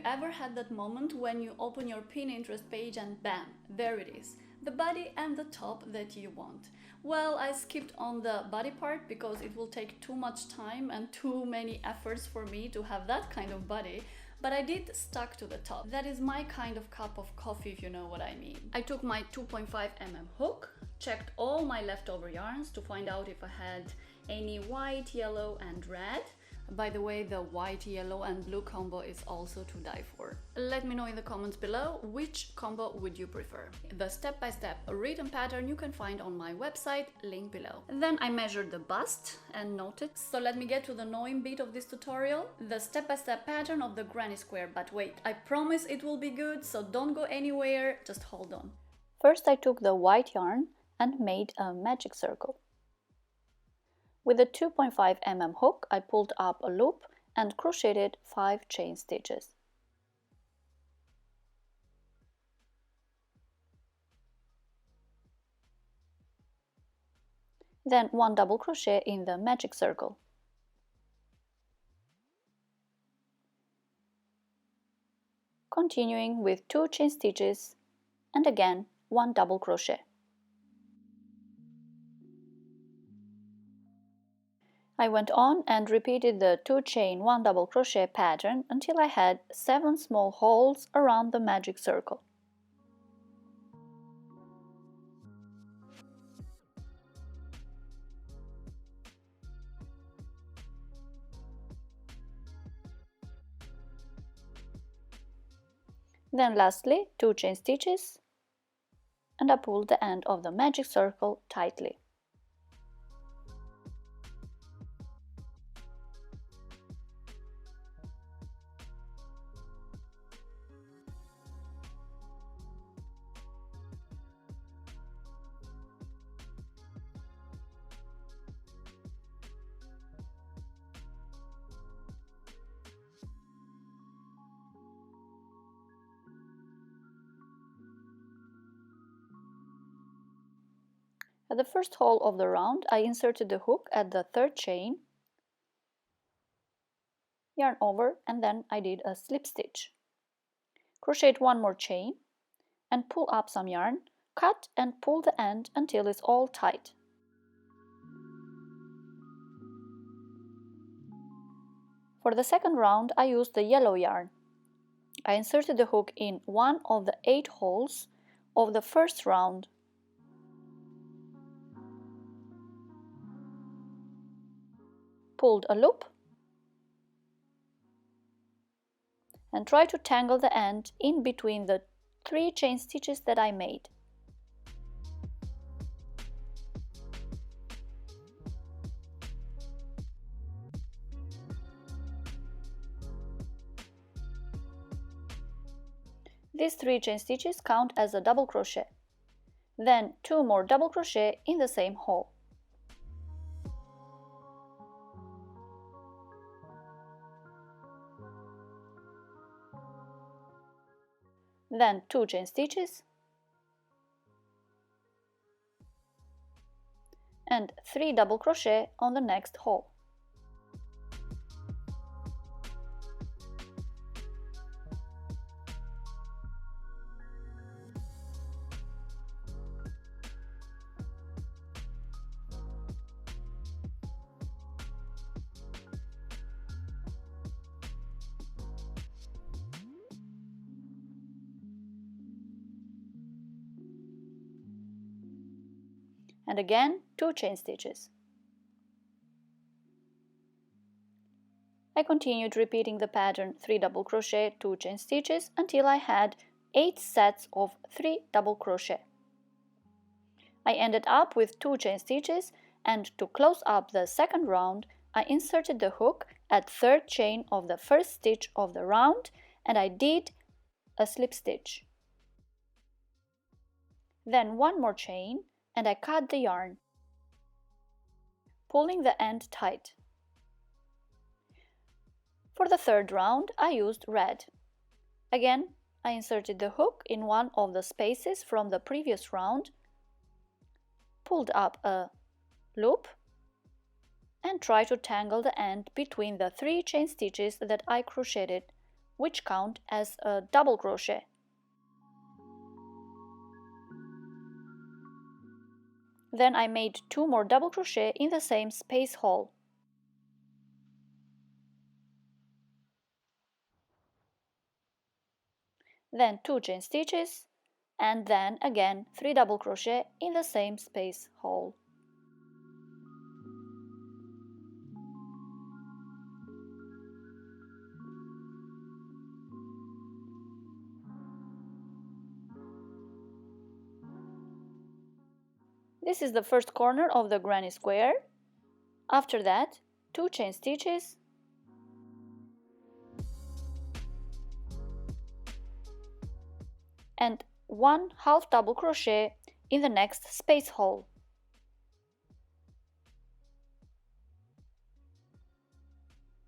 ever had that moment when you open your Pinterest page and bam, there it is, the body and the top that you want? Well, I skipped on the body part because it will take too much time and too many efforts for me to have that kind of body, but I did stuck to the top. That is my kind of cup of coffee, if you know what I mean. I took my 2.5 mm hook, checked all my leftover yarns to find out if I had any white, yellow and red. By the way, the white, yellow and blue combo is also to die for. Let me know in the comments below which combo would you prefer. The step-by-step written pattern you can find on my website, link below. Then I measured the bust and noted. So let me get to the annoying bit of this tutorial, the step-by-step pattern of the granny square. But wait, I promise it will be good, so don't go anywhere, just hold on. First I took the white yarn and made a magic circle. With a 2.5 mm hook, I pulled up a loop and crocheted 5 chain stitches. Then 1 double crochet in the magic circle. Continuing with 2 chain stitches and again 1 double crochet. I went on and repeated the 2 chain 1 double crochet pattern until I had 7 small holes around the magic circle. Then lastly 2 chain stitches and I pulled the end of the magic circle tightly. At the first hole of the round, I inserted the hook at the 3rd chain, yarn over, and then I did a slip stitch. Crochet 1 more chain and pull up some yarn, cut and pull the end until it's all tight. For the second round, I used the yellow yarn. I inserted the hook in one of the 8 holes of the first round. Pulled a loop and try to tangle the end in between the 3 chain stitches that I made. These 3 chain stitches count as a double crochet. Then 2 more double crochet in the same hole. Then 2 chain stitches and 3 double crochet on the next hole. And again 2 chain stitches. I continued repeating the pattern 3 double crochet, 2 chain stitches until I had 8 sets of 3 double crochet. I ended up with 2 chain stitches, and to close up the second round I inserted the hook at 3rd chain of the first stitch of the round and I did a slip stitch. Then 1 more chain and I cut the yarn, pulling the end tight. For the third round I used red. Again, I inserted the hook in one of the spaces from the previous round, pulled up a loop and tried to tangle the end between the 3 chain stitches that I crocheted which count as a double crochet. Then I made 2 more double crochet in the same space hole. Then 2 chain stitches, and then again 3 double crochet in the same space hole. This is the first corner of the granny square. After that, 2 chain stitches, and 1 half double crochet in the next space hole.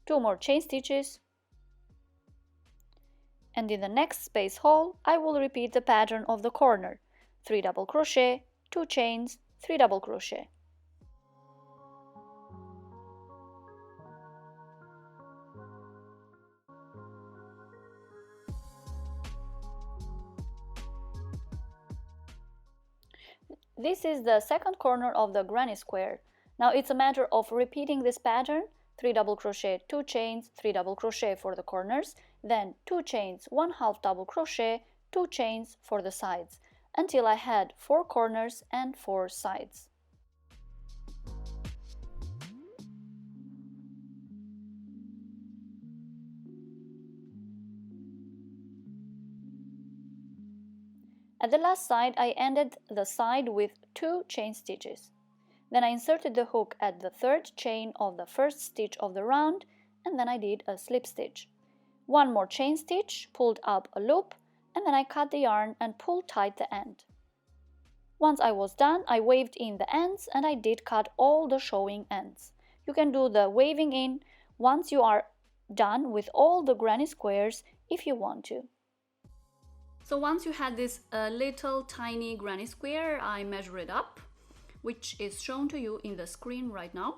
Two more chain stitches, and in the next space hole I will repeat the pattern of the corner: 3 double crochet, 2 chains, 3 double crochet. This is the second corner of the granny square. Now it's a matter of repeating this pattern: 3 double crochet, 2 chains, 3 double crochet for the corners, then 2 chains, 1 half double crochet, 2 chains for the sides, until I had 4 corners and 4 sides. At the last side, I ended the side with 2 chain stitches. Then I inserted the hook at the 3rd chain of the first stitch of the round, and then I did a slip stitch. 1 more chain stitch, pulled up a loop, and then I cut the yarn and pulled tight the end. Once I was done, I waved in the ends, and I did cut all the showing ends. You can do the waving in once you are done with all the granny squares if you want to. So once you had this little tiny granny square, I measure it up, which is shown to you in the screen right now.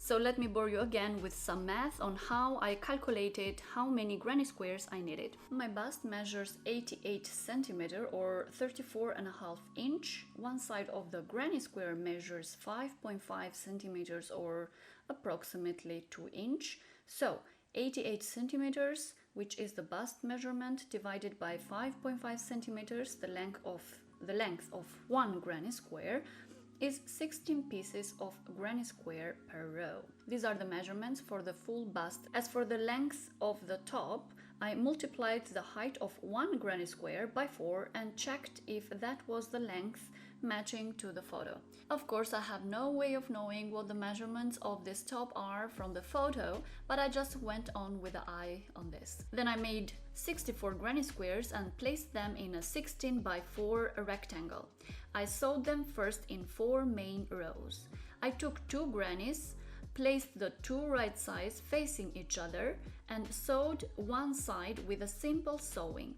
So let me bore you again with some math on how I calculated how many granny squares I needed. My bust measures 88 centimeter or 34.5 inch. One side of the granny square measures 5.5 centimeters or approximately 2 inch. So 88 centimeters, which is the bust measurement, divided by 5.5 centimeters, the length of one granny square, is 16 pieces of granny square per row. These are the measurements for the full bust. As for the length of the top, I multiplied the height of one granny square by 4 and checked if that was the length matching to the photo. Of course, I have no way of knowing what the measurements of this top are from the photo, but I just went on with the eye on this. Then I made 64 granny squares and placed them in a 16 by 4 rectangle. I sewed them first in 4 main rows. I took 2 grannies, placed the 2 right sides facing each other, and sewed one side with a simple sewing,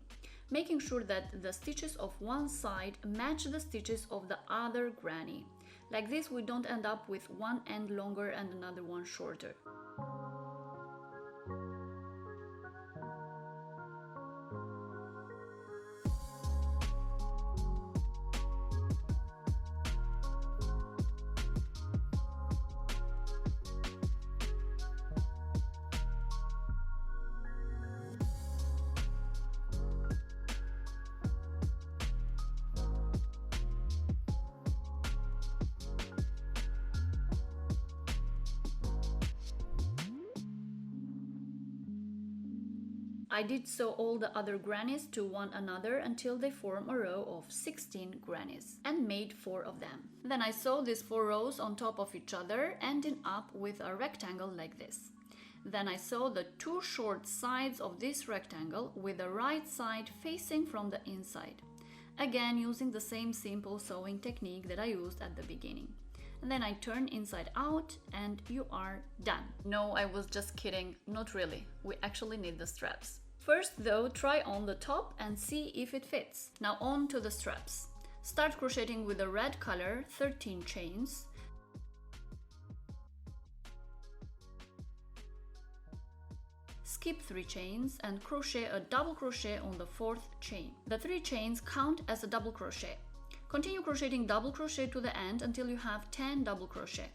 making sure that the stitches of one side match the stitches of the other granny. Like this, we don't end up with one end longer and another one shorter. I did sew all the other grannies to one another until they form a row of 16 grannies, and made 4 of them. Then I sewed these 4 rows on top of each other, ending up with a rectangle like this. Then I sewed the 2 short sides of this rectangle with the right side facing from the inside, again using the same simple sewing technique that I used at the beginning. And then I turn inside out and you are done. No, I was just kidding, not really. We actually need the straps. First though, try on the top and see if it fits. Now on to the straps. Start crocheting with the red color, 13 chains. Skip 3 chains and crochet a double crochet on the 4th chain. The 3 chains count as a double crochet. Continue crocheting double crochet to the end until you have 10 double crochet.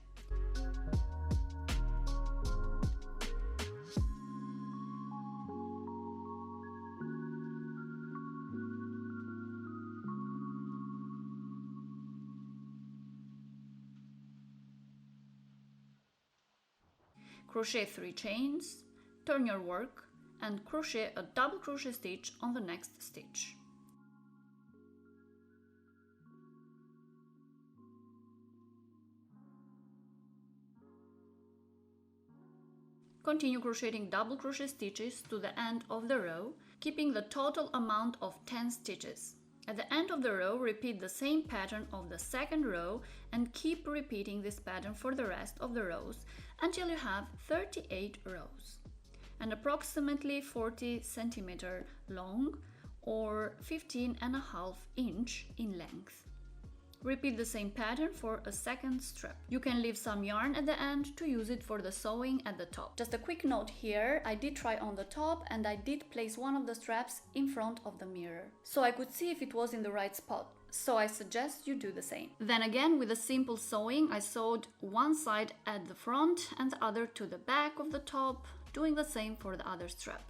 Crochet 3 chains, turn your work and crochet a double crochet stitch on the next stitch. Continue crocheting double crochet stitches to the end of the row, keeping the total amount of 10 stitches. At the end of the row, repeat the same pattern of the second row and keep repeating this pattern for the rest of the rows until you have 38 rows and approximately 40 centimeter long or 15.5 inch in length. Repeat the same pattern for a second strap. You can leave some yarn at the end to use it for the sewing at the top. Just a quick note here, I did try on the top and I did place one of the straps in front of the mirror, so I could see if it was in the right spot. So I suggest you do the same. Then again, with a simple sewing, I sewed one side at the front and the other to the back of the top, doing the same for the other strap.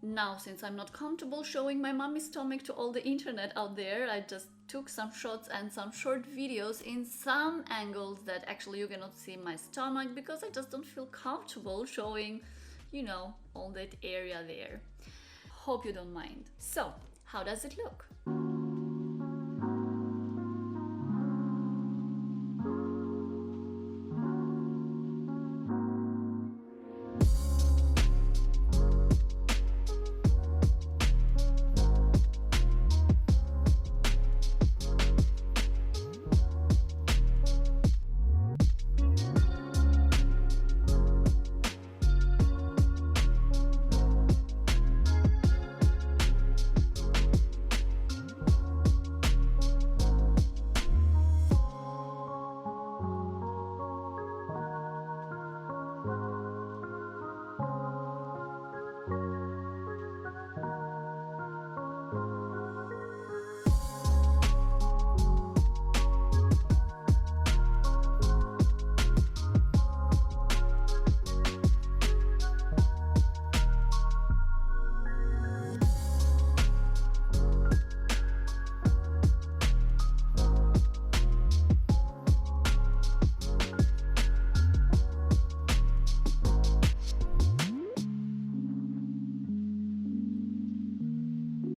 Now, since I'm not comfortable showing my mummy's stomach to all the internet out there, I just took some shots and some short videos in some angles that actually you cannot see my stomach because I just don't feel comfortable showing, you know, all that area there. Hope you don't mind. So, how does it look?